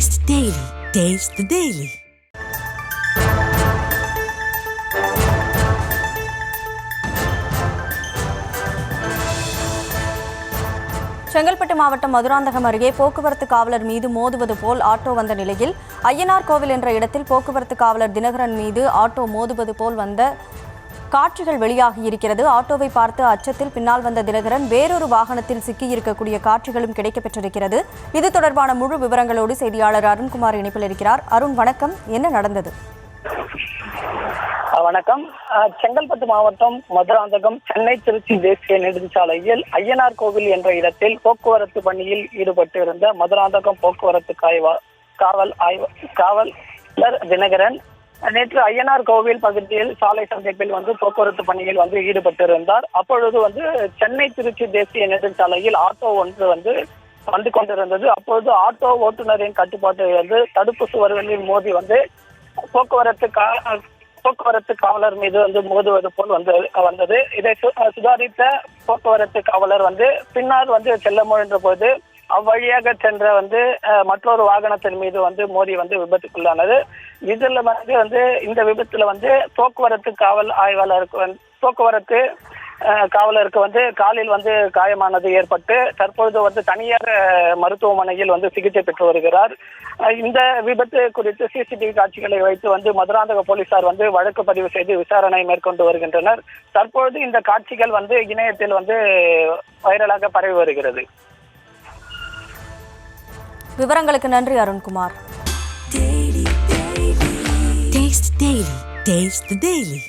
Taste the Daily. Taste the Daily. Chengalpattu மாவட்டம் மதுராந்தகம் அருகே போக்குவரத்து காவலர் மீது மோதுவது போல் ஆட்டோ வந்த நிலையில் ஐயனார் கோவில் என்ற இடத்தில் போக்குவரத்து காவலர் தினகரன் மீது ஆட்டோ மோதுவது போல் வந்த காட்சிகள் வெளியாகியிருக்கிறது. ஆட்டோவை பார்த்து அச்சத்தில் பின்னால் வந்த தினகரன் வேறொரு வாகனத்தில் சிக்கியிருக்கக்கூடிய காட்சிகளும் கிடைக்கப்பெற்றிருக்கிறது. இது தொடர்பான முழு விவரங்களோடு செய்தியாளர் அருண்குமார் இணைப்பில் இருக்கிறார். அருண், வணக்கம். என்ன நடந்தது? வணக்கம். செங்கல்பட்டு மாவட்டம் மதுராந்தகம் சென்னை திருச்சி தேசிய நெடுஞ்சாலையில் ஐயனார் கோவில் என்ற இடத்தில் போக்குவரத்து பணியில் ஈடுபட்டு இருந்த மதுராந்தகம் போக்குவரத்து காவலர் தினகரன் நேற்று ஐயனார் கோவில் பகுதியில் சாலை சந்திப்பில் போக்குவரத்து பணியில் ஈடுபட்டு இருந்தார். அப்பொழுது சென்னை திருச்சி தேசிய நெடுஞ்சாலையில் ஆட்டோ ஒன்று வந்து கொண்டிருந்தது. அப்பொழுது ஆட்டோ ஓட்டுநரின் கட்டுப்பாட்டு தடுப்பு சுவர்களில் மோதி போக்குவரத்து காவலர் மீது மோதுவது போல் வந்தது. இதை சுதாரித்த போக்குவரத்து காவலர் பின்னால் செல்ல முயன்ற போது அவ்வழியாக சென்ற மற்றொரு வாகனத்தின் மீது மோதி விபத்துக்குள்ளானது. இதுல இந்த விபத்துல போக்குவரத்து காவலருக்கு காலில் காயமானது ஏற்பட்டு தற்பொழுது தனியார் மருத்துவமனையில் சிகிச்சை பெற்று வருகிறார். இந்த விபத்து குறித்து சிசிடிவி காட்சிகளை வைத்து மதுராந்தக போலீசார் வழக்கு பதிவு செய்து விசாரணை மேற்கொண்டு வருகின்றனர். தற்பொழுது இந்த காட்சிகள் இணையத்தில் வைரலாக பரவி வருகிறது. விவரங்களுக்கு நன்றி அருண்குமார். Taste the Daily.